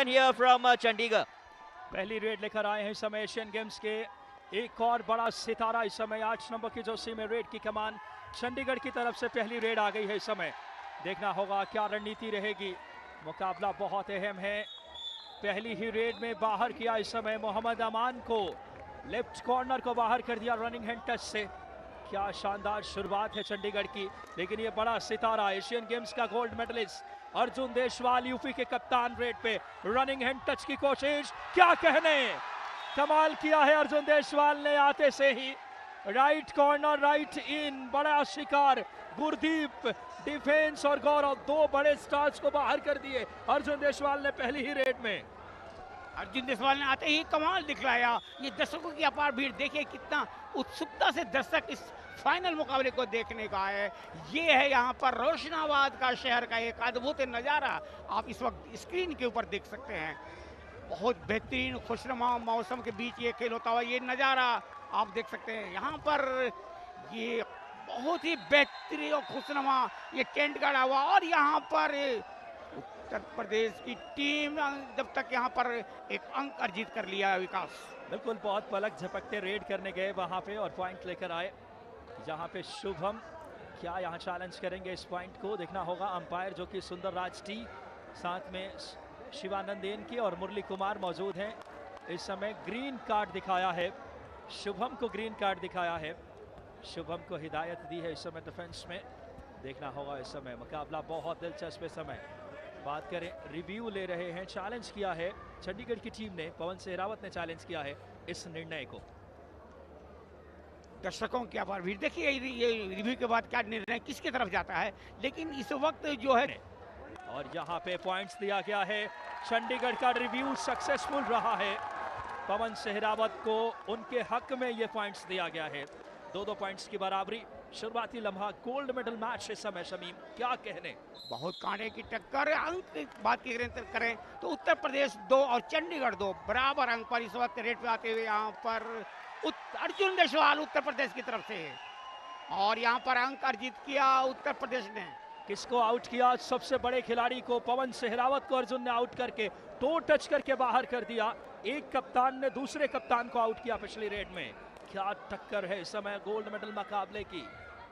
again here from Chandigarh. पहली red लेकर आए हैं इस समय एशियन गेम्स के एक और बड़ा सितारा इस समय 8 नंबर की जर्सी में रेड की कमान चंडीगढ़ की तरफ से पहली रेड आ गई है इस समय। देखना होगा क्या रणनीति रहेगी, मुकाबला बहुत अहम है। पहली ही रेड में बाहर किया इस समय मोहम्मद अमान को, लेफ्ट कॉर्नर को बाहर कर दिया रनिंग हैंड टच से। क्या शानदार शुरुआत है चंडीगढ़ की, लेकिन ये बड़ा सितारा एशियन गेम्स का gold medalist Arjun Deshwal UP के कप्तान रेड पे रनिंग हैंड टच की कोशिश, क्या कहने, कमाल किया है अर्जुन देशवाल ने। आते से ही राइट कॉर्नर राइट इन, बड़ा शिकार गुरदीप, डिफेंस और गौरव, दो बड़े स्टार्स को बाहर कर दिए अर्जुन देशवाल ने पहली ही रेड में। अर्जुन देशवाल ने आते ही कमाल दिखलाया। ये दर्शकों की अपार भीड़, देखिए कितना उत्सुकता से दर्शक इस फाइनल मुकाबले को देखने का है। ये है यहाँ पर रोशनाबाद का शहर का एक अद्भुत नज़ारा, आप इस वक्त स्क्रीन के ऊपर देख सकते हैं। बहुत बेहतरीन खुशनुमा मौसम के बीच ये खेल होता हुआ ये नज़ारा आप देख सकते हैं। यहाँ पर ये बहुत ही बेहतरीन और खुशनुमा ये टेंट गड़ा हुआ, और यहाँ पर उत्तर प्रदेश की टीम जब तक यहाँ पर एक अंक अर्जित कर लिया विकास। बिल्कुल, बहुत पलक झपकते रेड करने गए वहाँ पे और पॉइंट लेकर आए। जहाँ पे शुभम क्या यहाँ चैलेंज करेंगे इस पॉइंट को, देखना होगा। अंपायर जो कि सुंदर राज टी, साथ में शिवानंद एन की और मुरली कुमार मौजूद हैं। इस समय ग्रीन कार्ड दिखाया है शुभम को, ग्रीन कार्ड दिखाया है शुभम को, हिदायत दी है इस समय डिफेंस में। देखना होगा इस समय, मुकाबला बहुत दिलचस्प समय। बात करें, रिव्यू ले रहे हैं, चैलेंज किया है चंडीगढ़ की टीम ने, पवन सहरावत ने चैलेंज किया है इस निर्णय को। दर्शकों की अपार भीड़, देखिए ये रिव्यू के बाद क्या निर्णय किसकी तरफ जाता है, लेकिन इस वक्त जो है और यहाँ पे पॉइंट्स दिया गया है। चंडीगढ़ का रिव्यू सक्सेसफुल रहा है, पवन सहरावत को उनके हक में ये पॉइंट्स दिया गया है। 2-2 पॉइंट्स की बराबरी, शुरुआती लम्हा गोल्ड मेडल मैच इस समय। शमीम क्या कहने, बहुत कांटे की टक्कर। अंक की बात की करें तो उत्तर प्रदेश 2 और चंडीगढ़ 2 बराबर अंक पर इस वक्त रेट पे आते हुए यहाँ पर अर्जुन देशवाल उत्तर प्रदेश की तरफ से, और यहाँ पर अंक अर्जित किया उत्तर प्रदेश ने। किसको आउट किया, सबसे बड़े खिलाड़ी को, पवन सहरावत को अर्जुन ने आउट करके टो टच करके बाहर कर दिया। एक कप्तान ने दूसरे कप्तान को आउट किया पिछली रेड में। क्या टक्कर है इस समय गोल्ड मेडल मुकाबले की।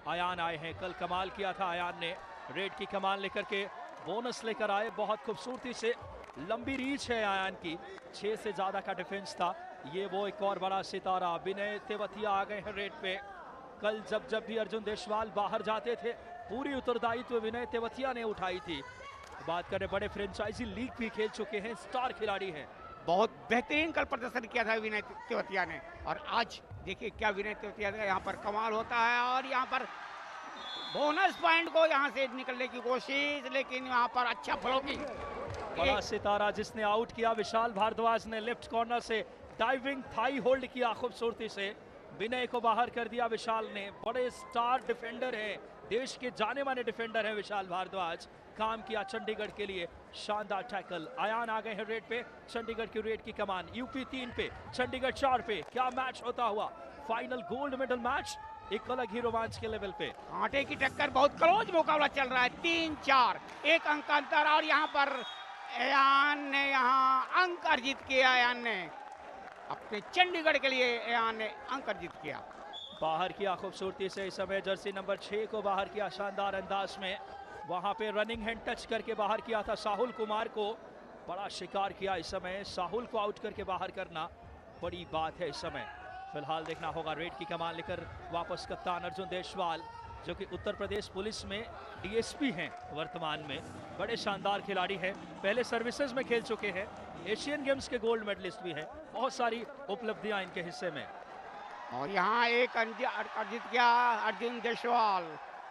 आयान आए हैं, कल कमाल किया था आयान ने, रेड की कमान लेकर के बोनस लेकर आए। बहुत खूबसूरती से लंबी रीच है आयान की, 6 से ज्यादा का डिफेंस था। ये वो एक और बड़ा सितारा विनय तेवतिया आ गए हैं रेड पे। कल जब भी अर्जुन देशवाल बाहर जाते थे, पूरी उत्तरदायित्व विनय तेवतिया ने उठाई थी। बात करें, बड़े फ्रेंचाइजी लीग भी खेल चुके हैं, स्टार खिलाड़ी हैं। बहुत बेहतरीन कल प्रदर्शन किया था विनय तेवतिया ने, और आज देखिए क्या विनय तेवतिया का यहाँ पर कमाल होता है। और यहाँ पर बोनस पॉइंट को यहाँ से निकलने की कोशिश, लेकिन यहाँ पर अच्छा ब्लॉकिंग। बड़ा सितारा जिसने आउट किया विशाल भारद्वाज ने, लेफ्ट कॉर्नर से डाइविंग थाई होल्ड किया खूबसूरती से, विनय को बाहर कर दिया विशाल ने। बड़े स्टार डिफेंडर हैं, देश के जाने माने डिफेंडर हैं विशाल भारद्वाज। काम किया चंडीगढ़ के लिए, शानदार टैकल। आयान आ गए हैं रेड पे, चंडीगढ़ की रेड की कमान। यूपी 3 पे, चंडीगढ़ 4 पे। क्या मैच होता हुआ, फाइनल गोल्ड मेडल मैच एक अलग ही रोमांच के लेवल पे। कांटे की टक्कर, बहुत क्लोज मुकाबला चल रहा है, 3-4 एक अंक का अंतर। और यहाँ पर अयान ने यहाँ अंक अर्जित किया, अयान ने अपने चंडीगढ़ के लिए अयान ने अंक अर्जित किया। बाहर किया खूबसूरती से इस समय, जर्सी नंबर 6 को बाहर किया शानदार अंदाज में। वहां पे रनिंग हैंड टच करके बाहर किया था साहुल कुमार को, बड़ा शिकार किया इस समय। साहुल को आउट करके बाहर करना बड़ी बात है इस समय। फिलहाल देखना होगा, रेड की कमान लेकर वापस कप्तान अर्जुन देशवाल, जो कि उत्तर प्रदेश पुलिस में डीएसपी हैं वर्तमान में। बड़े शानदार खिलाड़ी हैं, पहले सर्विसेज में खेल चुके हैं, एशियन गेम्स के गोल्ड मेडलिस्ट भी हैं, बहुत सारी उपलब्धियां इनके हिस्से में। और यहाँ एक अर्जित किया अर्जुन देशवाल,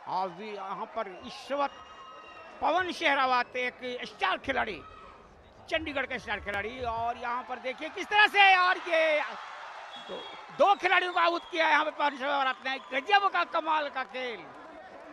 और यहाँ पर इस वक्त पवन सहरावत एक स्टार खिलाड़ी, चंडीगढ़ का स्टार खिलाड़ी। और यहाँ पर देखिए किस तरह से, और ये दो खिलाड़ियों को आउट किया यहाँ पे पवन सहरावत ने। गजब का कमाल का खेल,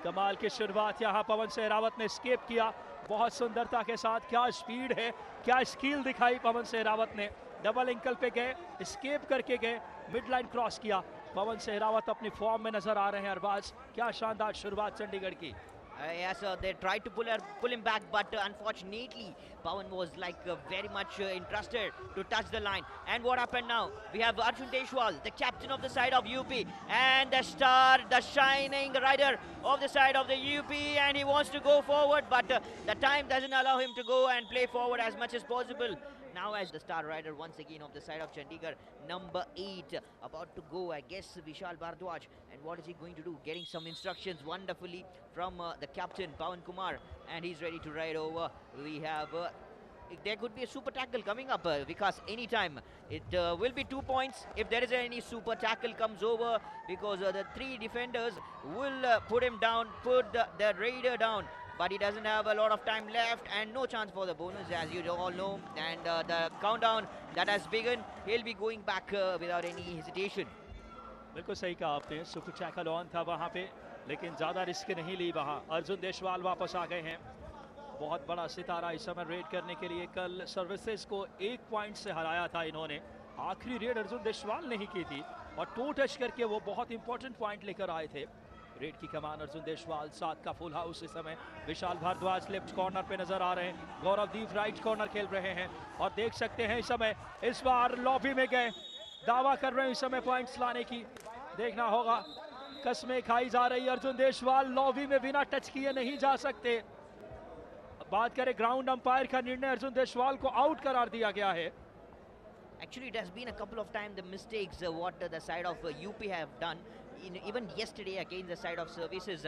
कमाल की शुरुआत यहाँ पवन सहरावत ने स्केप किया बहुत सुंदरता के साथ। क्या स्पीड है, क्या स्किल दिखाई पवन सहरावत ने। डबल एंकल पे गए, स्केप करके गए, मिड लाइन क्रॉस किया। पवन सहरावत अपनी फॉर्म में नजर आ रहे हैं अरबाज। क्या शानदार शुरुआत चंडीगढ़ की। Yes, they tried to pull him back, but unfortunately, Pawan was like very much interested to touch the line. And what happened now? We have Arjun Deshwal, the captain of the side of UP, and the star, the shining rider of the side of the UP, and he wants to go forward, but the time doesn't allow him to go and play forward as much as possible. Now as the star rider once again of the side of Chandigarh, number 8, about to go, I guess, Vishal Bhardwaj. And what is he going to do? Getting some instructions wonderfully from the captain, Pawan Kumar, and he's ready to ride over. We have... there could be a super tackle coming up, because anytime it will be 2 points if there is any super tackle comes over, because the 3 defenders will put him down, put the raider down. But he doesn't have a lot of time left and no chance for the bonus, as you all know. And the countdown that has begun, he'll be going back without any hesitation. बिल्कुल सही कहा आपने, super tackle on था वहाँ पे, लेकिन ज़्यादा risk नहीं ली वहाँ। अर्जुन देशवाल वापस आ गए हैं, बहुत बड़ा सितारा इस समय रेड करने के लिए। कल सर्विसेज को 1 पॉइंट से हराया था इन्होंने, आखिरी रेड अर्जुन देशवाल ने ही की थी और टो टच करके वो बहुत इंपॉर्टेंट पॉइंट लेकर आए थे। रेड की कमान अर्जुन देशवाल, 7 का फुल हाउस इस समय। विशाल भारद्वाज लेफ्ट कॉर्नर पे नजर आ रहे हैं, गौरवदीप राइट कॉर्नर खेल रहे हैं और देख सकते हैं इस समय इस बार लॉबी में गए, दावा कर रहे हैं इस समय पॉइंट्स लाने की। देखना होगा, कस्में खाई जा रही अर्जुन देशवाल, लॉबी में बिना टच किए नहीं जा सकते। बात करें ग्राउंड अंपायर का निर्णय, अर्जुन देशवाल को आउट करार दिया गया है। Actually, it has been a couple of times the mistakes what the side of UP have done. Even yesterday against the side of services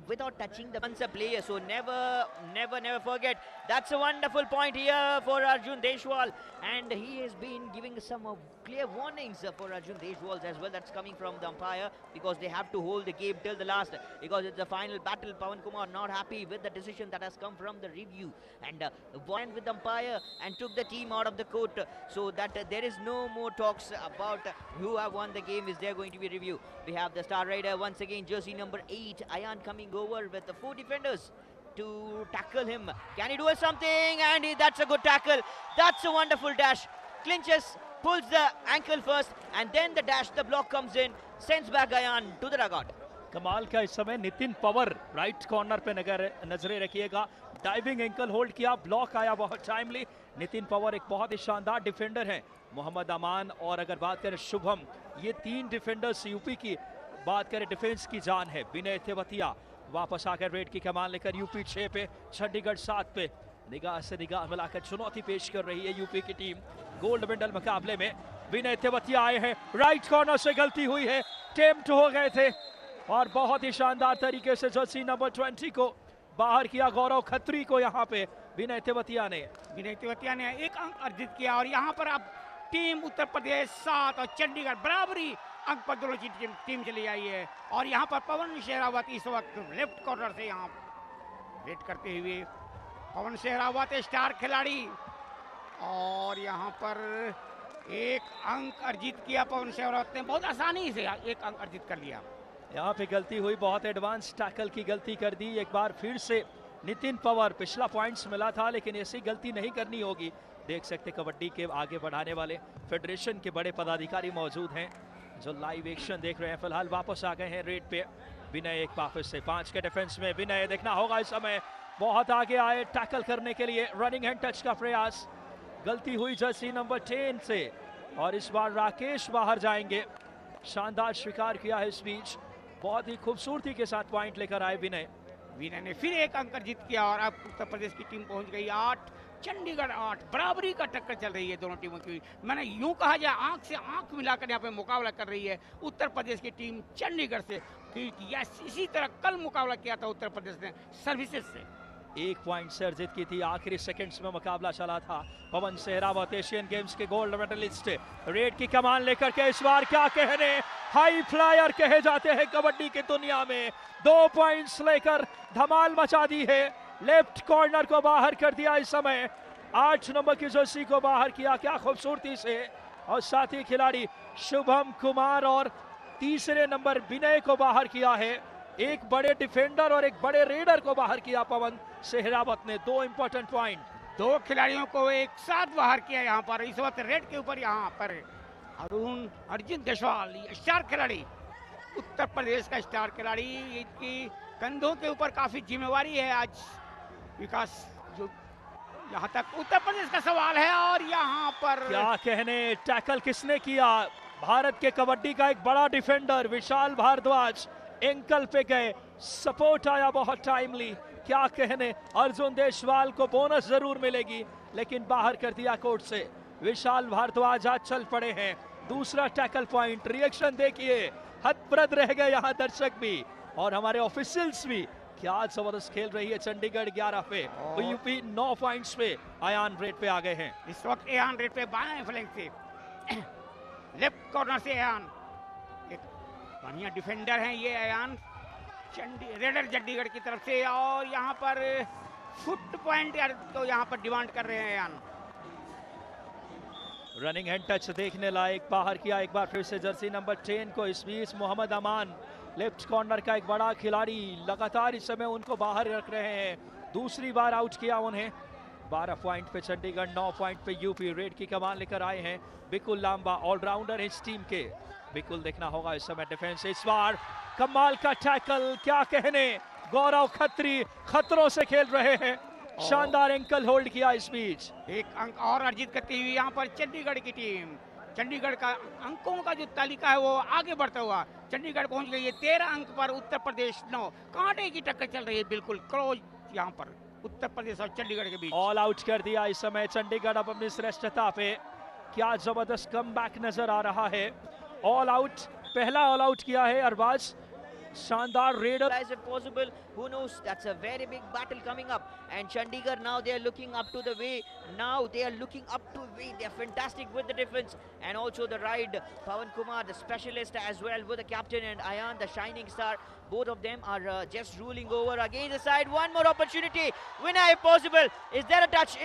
without touching the once a player. So never forget. That's a wonderful point here for Arjun Deshwal, and he has been giving some clear warnings for Arjun Deshwal as well. That's coming from the umpire, because they have to hold the game till the last, because it's the final battle. Pawan Kumar not happy with the decision that has come from the review, and went with the umpire and took the team out of the court, so that there is no more talks about who have won the game. Is there going to be review? We have the star rider once again, jersey number 8, Ayan, coming over with the 4 defenders to tackle him. Can he do something? And that's a good tackle. That's a wonderful dash. Clinches, pulls the ankle first, and then the dash, the block comes in, sends back Ayan to the dugout. कमाल का इस समय Nitin power right corner पे नजरें रखिएगा, diving ankle hold किया, block आया बहुत टाइमली। नितिन पवर एक बहुत ही शानदार डिफेंडर हैं। मोहम्मद अमान और अगर बात करें शुभम, ये 3 डिफेंडर्स यूपी की बात करें डिफेंस की जान है। विनय तेवतिया वापस आकर रेड की कमान लेकर यूपी 6 पे, चंडीगढ़ 7 पे। निगाह से निगाह मिलाकर चुनौती पेश कर रही है यूपी की टीम गोल्ड मेडल मुकाबले में। विनय तेवतिया आए हैं, राइट कॉर्नर से गलती हुई है, टेम्प्ट हो गए थे और बहुत ही शानदार तरीके से जर्सी नंबर 20 को बाहर किया। गौरव खत्री को यहाँ पे विनय तेवतिया ने 1 अंक अर्जित किया, और यहाँ पर अब टीम उत्तर प्रदेश 7 और चंडीगढ़ बराबरी अंक पर दोनों की टीम चली आई है। और यहाँ पर पवन शेरावत इस वक्त लेफ्ट कॉर्नर से यहाँ वेट करते हुए, पवन शेरावत स्टार खिलाड़ी, और यहाँ पर 1 अंक अर्जित किया पवन शेरावत ने, बहुत आसानी से 1 अंक अर्जित कर लिया। यहाँ पे गलती हुई, बहुत एडवांस टैकल की गलती कर दी एक बार फिर से नितिन पवर। पिछला पॉइंट्स मिला था, लेकिन ऐसी गलती नहीं करनी होगी। देख सकते कबड्डी के आगे बढ़ाने वाले फेडरेशन के बड़े पदाधिकारी मौजूद हैं जो लाइव एक्शन देख रहे हैं। फिलहाल वापस आ गए हैं रेड पे। विनय एक वापस से 5 के डिफेंस में, विनय देखना होगा इस समय बहुत आगे आए टैकल करने के लिए, रनिंग हैंड टच का प्रयास, गलती हुई जर्सी नंबर 10 से, और इस बार राकेश बाहर जाएंगे। शानदार स्वीकार किया है इस बीच, बहुत ही खूबसूरती के साथ पॉइंट लेकर आए विनय। विनय ने फिर 1 अंक अर्जित किया, और अब उत्तर प्रदेश की टीम पहुंच गई 8, चंडीगढ़ 8। बराबरी का टक्कर चल रही है दोनों टीमों की। मैंने यूं कहा जाए, आंख से आंख मिलाकर यहाँ पे मुकाबला कर रही है उत्तर प्रदेश की टीम चंडीगढ़ से, क्योंकि इसी तरह कल मुकाबला किया था उत्तर प्रदेश ने सर्विसेज से। 1 पॉइंट से अर्जित की थी, आखिरी सेकंड्स में मुकाबला चला था। पवन सेहरावत एशियन गेम्स के गोल्ड मेडलिस्ट, रेड की कमान लेकर के इस बार क्या कहने, हाई फ्लायर कहे जाते हैं कबड्डी की दुनिया में। 2 पॉइंट्स लेकर धमाल मचा दी है, लेफ्ट कॉर्नर को बाहर कर दिया इस समय, 8 नंबर की जर्सी को बाहर किया, क्या खूबसूरती से, और साथ ही खिलाड़ी शुभम कुमार और तीसरे नंबर विनय को बाहर किया है। एक बड़े डिफेंडर और एक बड़े रेडर को बाहर किया पवन सेहरावत ने। 2 इंपॉर्टेंट पॉइंट, 2 खिलाड़ियों को एक साथ बाहर किया यहाँ पर। इस वक्त रेड के ऊपर यहाँ पर अर्जुन देशवाल स्टार खिलाड़ी, उत्तर प्रदेश का स्टार खिलाड़ी, इनकी कंधों के ऊपर काफी जिम्मेवारी है आज विकास। जो यहाँ तक उत्तर प्रदेश का सवाल है और यहाँ पर क्या कहने, टैकल किसने किया? भारत के कबड्डी का एक बड़ा डिफेंडर विशाल भारद्वाज एंकल पे गए, सपोर्ट आया बहुत टाइमली। क्या कहने, अर्जुन देशवाल को बोनस जरूर मिलेगी लेकिन बाहर कर दिया कोर्ट से। विशाल भारद्वाज आज चल पड़े हैं, दूसरा टैकल पॉइंट। रिएक्शन देखिए, हतप्रद रह गए यहाँ दर्शक भी और हमारे ऑफिशियल्स भी। क्या जबरदस्त खेल रही है चंडीगढ़ 11 पे, यूपी 9 पॉइंट्स पे। अयान रेड पे आ गए हैं इस वक्त। अयान रेड पे बाएं फ्लैंक से लेफ्ट कॉर्नर से अयान, एक बढ़िया डिफेंडर हैं ये अयान, रेडर चंडीगढ़ की तरफ से। और यहाँ पर फुट पॉइंट तो यहाँ पर डिमांड कर रहे हैं अयान। रनिंग हैंड टच देखने लायक, बाहर किया एक बार फिर से जर्सी नंबर 10 को। इस बीच मोहम्मद अमान लेफ्ट कॉर्नर का एक बड़ा खिलाड़ी, लगातार इस समय उनको बाहर रख रहे हैं, दूसरी बार आउट किया उन्हें। 12 पॉइंट पे चंडीगढ़, 9 पॉइंट पे यूपी। रेड की कमान लेकर आए हैं बिकुल लांबा, ऑलराउंडर इस टीम के। बिकुल देखना होगा इस समय डिफेंस, इस बार कमाल का टैकल। क्या कहने, गौरव खत्री खतरों से खेल रहे हैं, शानदार एंकल होल्ड किया इस बीच। एक अंक और अर्जित करती हुई यहाँ पर चंडीगढ़ की टीम। चंडीगढ़ का अंकों का जो तालिका है वो आगे बढ़ता हुआ चंडीगढ़ पहुंच गई है 13 अंक पर, उत्तर प्रदेश 9। कांटे की टक्कर चल रही है, बिल्कुल क्लोज यहाँ पर उत्तर प्रदेश और चंडीगढ़ के बीच। ऑल आउट कर दिया इस समय चंडीगढ़ अब अपनी श्रेष्ठता पे। क्या जबरदस्त कमबैक नजर आ रहा है। ऑल आउट, पहला ऑल आउट किया है अरबाज, शानदार raider. If possible, who knows, that's a very big battle coming up, and Chandigarh now they are looking up to the way, they are fantastic with the defense and also the ride. Pawan Kumar, the specialist as well, with the captain, and Ayan, the shining star, both of them are just ruling over against the side. One more opportunity, winner if possible. Is there a touch?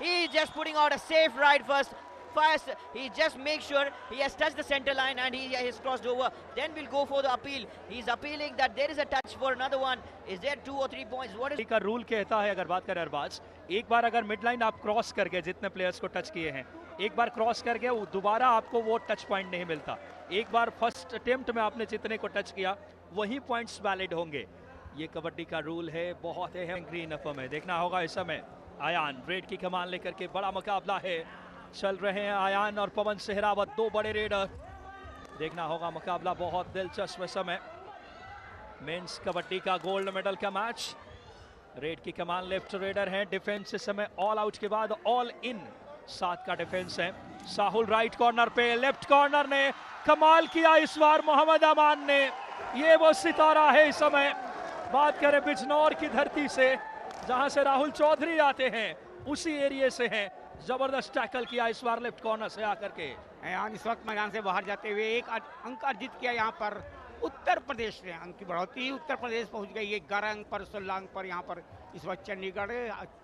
He is just putting out a safe ride first. He just makes sure he has touched the center line and he has crossed over. Then we'll go for the appeal. He's appealing that there is a touch for another one. Is there 2 or 3 points? What is का rule कहता है, अगर बात करें अरबाज, एक बार अगर mid line आप cross कर गए, जितने प्लेयर्स को टच किए हैं, एक बार क्रॉस कर गए, दोबारा आपको वो टच पॉइंट नहीं मिलता। एक बार फर्स्ट अटेम्प्ट में आपने जितने को टच किया वही पॉइंट्स वैलिड होंगे। ये कबड्डी का रूल है, बहुत अहम ग्रीन अफम है। देखना होगा इस समय अयान रेड की कमान लेकर के, बड़ा मुकाबला है, चल रहे हैं अयान और पवन सेहरावत, 2 बड़े रेडर। देखना होगा मुकाबला, बहुत दिलचस्प समय। मेंस कबड्डी का गोल्ड मेडल का मैच। रेड की कमान लेफ्ट रेडर हैं, डिफेंस इस समय ऑल आउट के बाद ऑल इन 7 का डिफेंस है। साहुल राइट कॉर्नर पे, लेफ्ट कॉर्नर ने कमाल किया इस बार, मोहम्मद अमान ने। ये वो सितारा है इस समय। बात करें बिजनौर की धरती से, जहां से राहुल चौधरी आते हैं, उसी एरिया से हैं। जबरदस्त टैकल किया इस बार लेफ्ट कॉर्नर से आकर के। इस वक्त मैदान से बाहर जाते हुए एक अंक अर्जित किया यहाँ पर उत्तर प्रदेश ने। अंक की बढ़ोतरी, उत्तर प्रदेश पहुंच गई है 11 अंक पर, 16 अंक पर। यहाँ पर इस वक्त चंडीगढ़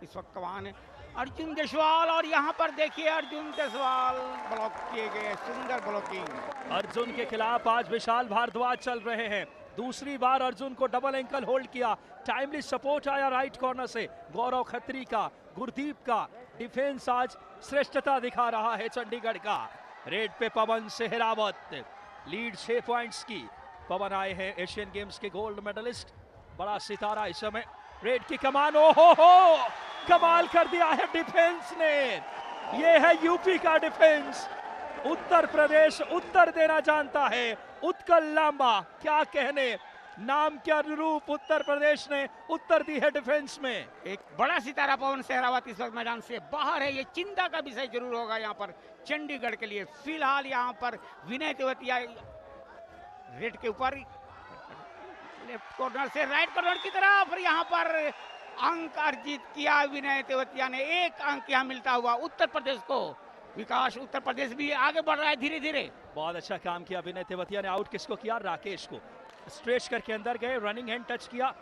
इस वक्त कमान है अर्जुन देशवाल, और यहाँ पर देखिए अर्जुन देशवाल ब्लॉक किए गए, सुंदर ब्लॉकिंग। अर्जुन के खिलाफ आज विशाल भारद्वाज चल रहे हैं, दूसरी बार अर्जुन को डबल एंकल होल्ड किया। टाइमली सपोर्ट आया राइट कॉर्नर से, गौरव खत्री का, गुरदीप का। डिफेंस आज श्रेष्ठता दिखा रहा है चंडीगढ़ का। रेड पे पवन सेहरावत, लीड 6 पॉइंट्स की। पवन आए हैं एशियन गेम्स के गोल्ड मेडलिस्ट, बड़ा सितारा इस समय। रेड की कमान, ओहो कमाल कर दिया है डिफेंस ने। ये है यूपी का डिफेंस। उत्तर प्रदेश उत्तर देना जानता है। उत्कल लांबा, क्या कहने, नाम के अनुरूप उत्तर प्रदेश ने उत्तर दी है डिफेंस में। एक बड़ा सितारा पवन सेहरावत इस वक्त मैदान से बाहर है। ये चिंता का विषय जरूर होगा यहाँ पर चंडीगढ़ के लिए। फिलहाल यहाँ पर विनय तेवतिया रेड के ऊपर, लेफ्ट कॉर्नर से राइट कॉर्नर की तरफ, यहाँ पर अंक अर्जित किया विनय तेवतिया ने। 1 अंक यहाँ मिलता हुआ उत्तर प्रदेश को। विकास, उत्तर प्रदेश भी आगे बढ़ रहा है धीरे धीरे। बहुत अच्छा काम किया विनय तेवतिया ने। आउट किसको किया? राकेश को। स्ट्रेच करके अंदर गए, रनिंग हैंड टच किया।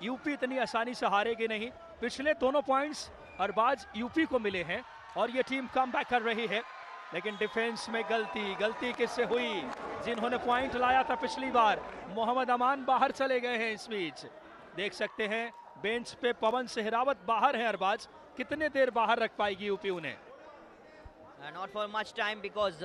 यूपी इतनी आसानी से हारेगी नहीं। पिछले दोनों पॉइंट्स अरबाज यूपी को मिले हैं और ये टीम कमबैक कर रही है, लेकिन डिफेंस में गलती किससे हुई? जिन्होंने पॉइंट लाया था पिछली बार, मोहम्मद अमान बाहर चले गए हैं इस बीच। देख सकते हैं बेंच पे पवन सेहरावत बाहर हैं। अरबाज, कितने देर बाहर रख पाएगी यूपी उन्हें? Not for much time, because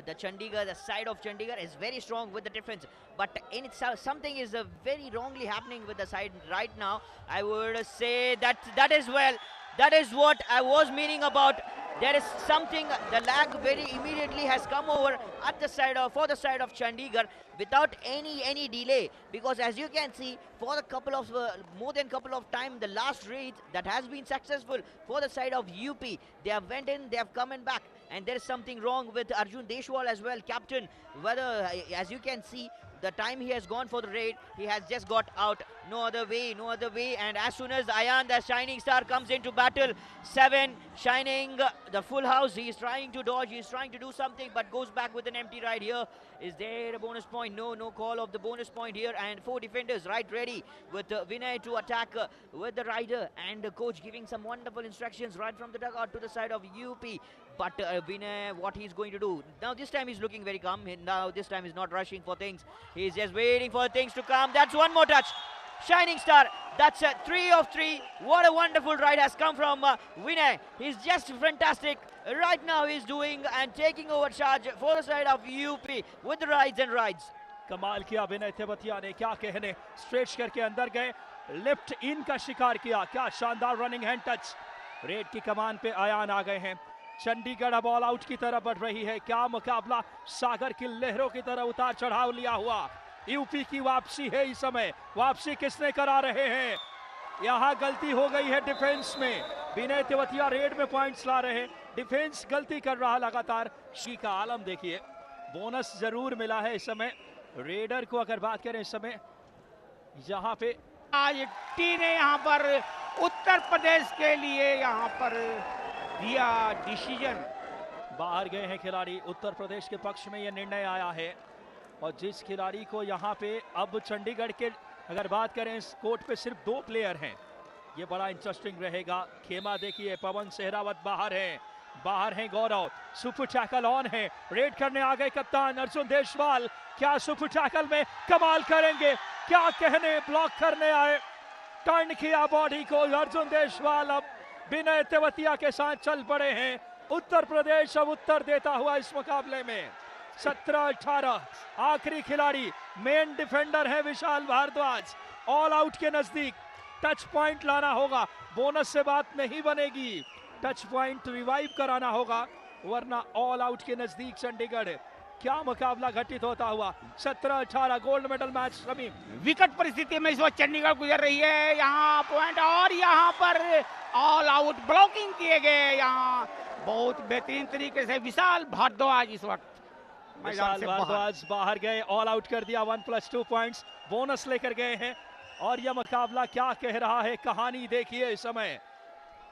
the Chandigarh, the side of Chandigarh is very strong with the defense, but in itself something is very wrongly happening with the side right now. I would say that is what I was meaning about. There is something, the lag very immediately has come over at the side of, for the side of Chandigarh without any delay, because as you can see, for the couple of more than couple of time, the last raid that has been successful for the side of UP, they have went in, they have come in back, and there is something wrong with Arjun Deshwal as well, captain. Whether, as you can see, the time he has gone for the raid, he has just got out. No other way. And as soon as Ayan, the shining star, comes into battle, 7 shining the full house. He is trying to dodge, he is trying to do something, but goes back with an empty ride here. Is there a bonus point? No call of the bonus point here. And 4 defenders right ready with Vinay to attack with the rider, and the coach giving some wonderful instructions right from the dugout to the side of UP. But Vinay, what he's going to do now, this time he's looking very calm. Now this time he's not rushing for things, he's just waiting for things to come. That's one more touch, shining star. That's 3 of 3. What a wonderful ride has come from Vinay. He's just fantastic right now. He's doing and taking over charge for the side of UP with the rides and rides. कमाल किया विनय तेवतिया ने, क्या कहने, stretch करके अंदर गए, left in का शिकार किया, क्या शानदार रनिंग हैंड टच। रेड की कमान पे आयान आ गए हैं। चंडीगढ़ अब ऑल आउट की तरफ बढ़ रही है। क्या मुकाबला, सागर की लहरों की तरह उतार चढ़ाव लिया हुआ। यूपी की वापसी है इस समय। वापसी किसने करा रहे हैं? यहाँ गलती हो गई है डिफेंस में। विनय तेवतिया रेड में पॉइंट्स ला रहे हैं, डिफेंस गलती कर रहा लगातार। शी का आलम देखिए, बोनस जरूर मिला है इस समय रेडर को। अगर बात करें इस समय यहाँ पे आज टी ने यहाँ पर उत्तर प्रदेश के लिए यहाँ पर दिया डिसीजन। बाहर गए हैं खिलाड़ी, उत्तर प्रदेश के पक्ष में यह निर्णय आया है। और जिस खिलाड़ी को यहाँ पे अब चंडीगढ़ के अगर बात करें इस कोर्ट पे सिर्फ 2 प्लेयर हैं, ये बड़ा इंटरेस्टिंग रहेगा। खेमा देखिए, पवन सहरावत बाहर हैं गौरव। सुपर टैकल ऑन है, रेड करने आ गए कप्तान अर्जुन देशवाल। क्या सुपर टैकल में कमाल करेंगे? क्या कहने, ब्लॉक करने आए, टर्न किया बॉडी को अर्जुन देशवाल। अब विनय तेवतिया के साथ चल पड़े हैं। उत्तर प्रदेश अब उत्तर देता हुआ इस मुकाबले में 17-18। आखिरी खिलाड़ी मेन डिफेंडर है विशाल भारद्वाज। ऑल आउट के नजदीक, टच पॉइंट लाना होगा, बोनस से बात नहीं बनेगी। टच पॉइंट रिवाइव कराना होगा, वरना ऑल आउट के नजदीक चंडीगढ़। क्या मुकाबला घटित होता हुआ। 17-18 गोल्ड मेडल मैच। शमीम, विकट परिस्थिति में इस वक्त चंडीगढ़ गुजर रही है। यहाँ पॉइंट और यहाँ पर ऑल आउट ब्लॉकिंग किए गए। यहाँ बहुत बेहतरीन तरीके से विशाल भारद्वाज इस वक्त विशाल भारद्वाज बाहर गए, ऑल आउट कर दिया। 1+2 पॉइंट्स बोनस लेकर गए हैं। और यह मुकाबला क्या कह रहा है, कहानी देखिए इस समय।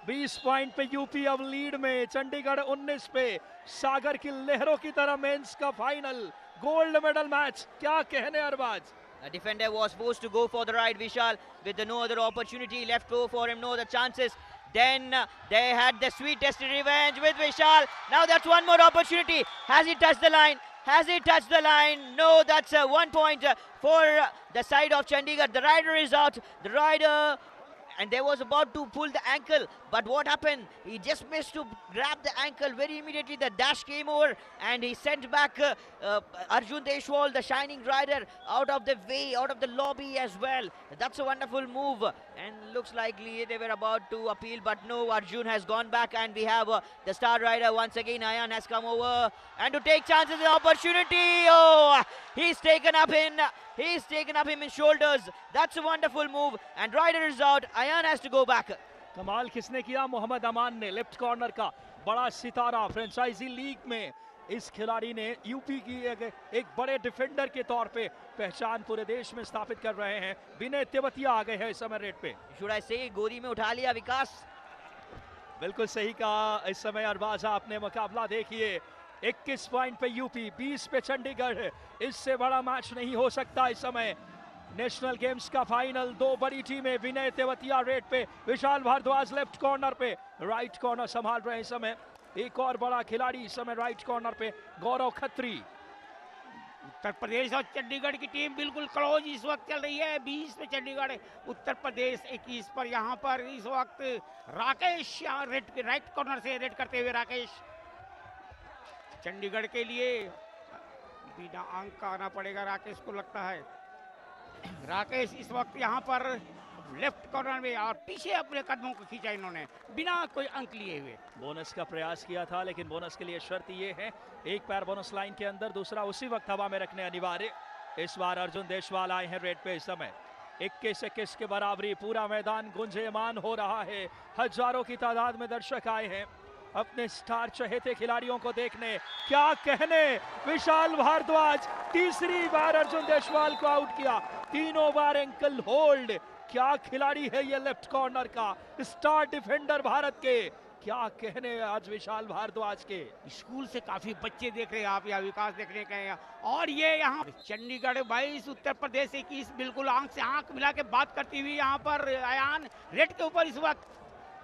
20 पॉइंट पे यूपी अब लीड में, चंडीगढ़ 19 पे। सागर की लहरों की तरह मेंस का फाइनल गोल्ड मेडल मैच। क्या कहने Arbaaz. A defender was forced to go for the ride, Vishal, with no other opportunity left for him, no other chances. Then they had the sweet tested revenge with Vishal. Now that's one more opportunity. Has he touched the line? Has he touched the line? No, that's 1 point for the side of Chandigarh. The rider is out. The rider, and they was about to pull the ankle, but what happened? He just missed to grab the ankle. Very immediately the dash came over, and he sent back Arjun Deshwal, the shining rider, out of the way, out of the lobby as well. That's a wonderful move, and looks likely they were about to appeal, but no, Arjun has gone back, and we have the star rider once again. Ayan has come over and to take chances and opportunity. Oh, he's taken up him in shoulders. That's a wonderful move, and rider is out. Ayan has to go back. कमाल किसने किया? मोहम्मद अमान ने, left corner का बड़ा सितारा franchise league में। इस खिलाड़ी ने यूपी की एक बड़े डिफेंडर के तौर पे पहचान पूरे देश में स्थापित कर रहे हैं। विनय तेवतिया आ गए हैं इस समय रेड पे। Should I say गोदी में उठा लिया विकास? बिल्कुल सही कहा। इस समय अरबाज आपने मुकाबला देखिए। 21 पॉइंट पे यूपी, 20 पे चंडीगढ़। इससे बड़ा मैच नहीं हो सकता इस समय। नेशनल गेम्स का फाइनल, 2 बड़ी टीमें। विनय तेवतिया रेड पे, विशाल भारद्वाज लेफ्ट कॉर्नर पे। राइट कॉर्नर संभाल रहे हैं इस समय एक और बड़ा खिलाड़ी इस समय राइट कॉर्नर पे, गौरव खत्री। उत्तर प्रदेश और चंडीगढ़ की टीम बिल्कुल क्लोज इस वक्त चल रही है। 20 पे चंडीगढ़, उत्तर प्रदेश 21 पर। यहाँ पर इस वक्त राकेश राइट कॉर्नर से रेड करते हुए राकेश। चंडीगढ़ के लिए बिना अंक का आना पड़ेगा राकेश को, लगता है। राकेश इस वक्त यहाँ पर लेफ्ट कॉर्नर में और पीछे अपने कदमों को खींचा इन्होंने बिना कोई अंक लिए हुए। बोनस का प्रयास किया था, लेकिन बोनस के लिए शर्त ये है एक पैर बोनस लाइन के अंदर, दूसरा उसी वक्त हवा में रखने अनिवार्य। इस बार अर्जुन देशवाल आए हैं रेड पे। इस समय 21-21 के बराबरी, पूरा मैदान गुंजेयमान हो रहा है। हजारों की तादाद में दर्शक आए हैं अपने स्टार चहेते खिलाड़ियों को देखने। क्या कहने, विशाल भारद्वाज तीसरी बार अर्जुन देशवाल को आउट किया, तीनों बार एंकल होल्ड। क्या खिलाड़ी है ये लेफ्ट कॉर्नर का स्टार डिफेंडर भारत के, क्या कहने आज विशाल भारद्वाज के। स्कूल से काफी बच्चे देख रहे हैं आप, यहाँ विकास देखने के हैं। और ये यहाँ चंडीगढ़ 22, उत्तर प्रदेश 21, बिल्कुल आंख से आंख मिला के बात करती हुई यहाँ पर अयान रेड के ऊपर इस वक्त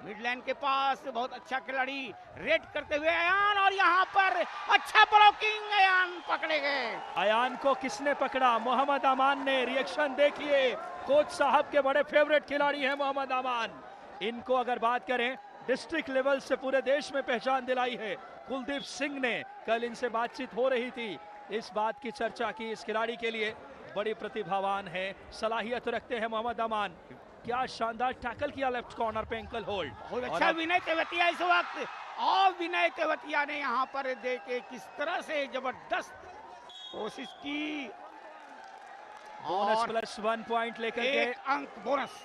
मिडलैंड के पास बहुत अच्छा खिलाड़ी रेड करते हुए अयान, और यहाँ पर अच्छा ब्लॉकिंग, अयान पकड़े गए। अयान को किसने पकड़ा? मोहम्मद अमान ने। रिएक्शन देखिए, कोच साहब के बड़े फेवरेट खिलाड़ी हैं मोहम्मद अमान। इनको अगर बात करें, डिस्ट्रिक्ट लेवल से पूरे देश में पहचान दिलाई है कुलदीप सिंह ने। कल इनसे बातचीत हो रही थी, इस बात की चर्चा की, इस खिलाड़ी के लिए बड़ी प्रतिभावान है, सलाहियत रखते हैं मोहम्मद अमान। क्या शानदार टैकल किया लेफ्ट कॉर्नर पे, एंकल होल्ड। बहुत अच्छा विनय तेवतिया इस वक्त, और विनय तेवतिया ने यहाँ पर देखे किस तरह से जबरदस्त कोशिश की। बोनस प्लस 1 पॉइंट लेकर के एक अंक बोनस,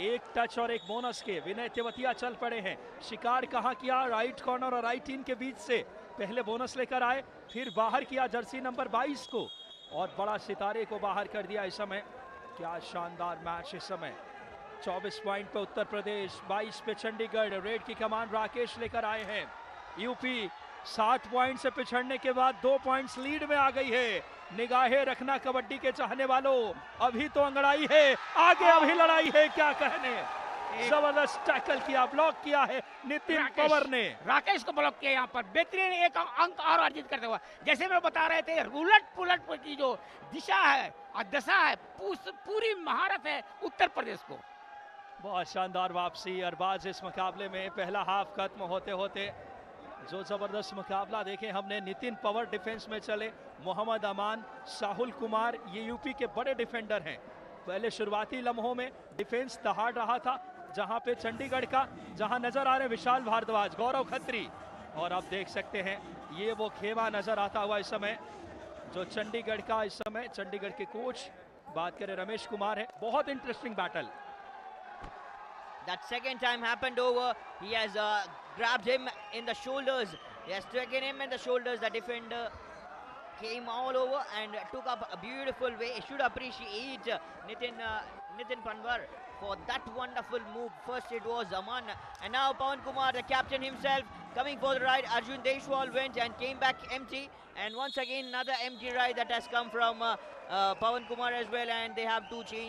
एक टच और एक बोनस के विनय तेवतिया चल पड़े हैं। शिकार कहाँ किया? राइट कॉर्नर और राइट इन के बीच से पहले बोनस लेकर आए, फिर बाहर किया जर्सी नंबर 22 को, और बड़ा सितारे को बाहर कर दिया। इस समय क्या शानदार मैच। इस समय 24 पॉइंट पे उत्तर प्रदेश, 22 पे चंडीगढ़। रेड की कमान राकेश लेकर आए हैं। यूपी 7 पॉइंट से पिछड़ने के बाद 2 पॉइंट्स लीड में आ गई है। निगाहें रखना कबड्डी के चाहने वालों, अभी तो अंगड़ाई है, आगे अभी लड़ाई है। क्या कहने, जबरदस्त टैकल किया, ब्लॉक किया है नितिन पवार ने। राकेश को ब्लॉक किया यहाँ पर, बेहतरीन एक अंक और अर्जित करते हुए। जैसे मैं बता रहे थे, उलट पुलट की जो दिशा है और दशा है, पूरी महारत है उत्तर प्रदेश को। बहुत शानदार वापसी अरबाज इस मुकाबले में। पहला हाफ खत्म होते होते जो जबरदस्त मुकाबला देखे हमने। नितिन पवार डिफेंस में चले, मोहम्मद अमान, साहुल कुमार, ये यूपी के बड़े डिफेंडर हैं। पहले शुरुआती लम्हों में डिफेंस दहाड़ रहा था, जहां पे चंडीगढ़ का, जहां नजर आ रहे विशाल भारद्वाज, गौरव खत्री, और आप देख सकते हैं ये वो खेमा नजर आता हुआ इस समय जो चंडीगढ़ का, इस समय चंडीगढ़ के कोच बात करें रमेश कुमार है। बहुत interesting battle. That second time happened over. He has grabbed him in the shoulders. He has taken him in the shoulders. The defender came all over and took up a beautiful way. Should appreciate Nitin Panwar for that wonderful move. First it was Aman, and now Pawan Kumar, the captain himself, coming for the ride. Arjun Deshwal went and came back empty. And once again another empty ride that has come from Pawan Kumar as well, and they have to change.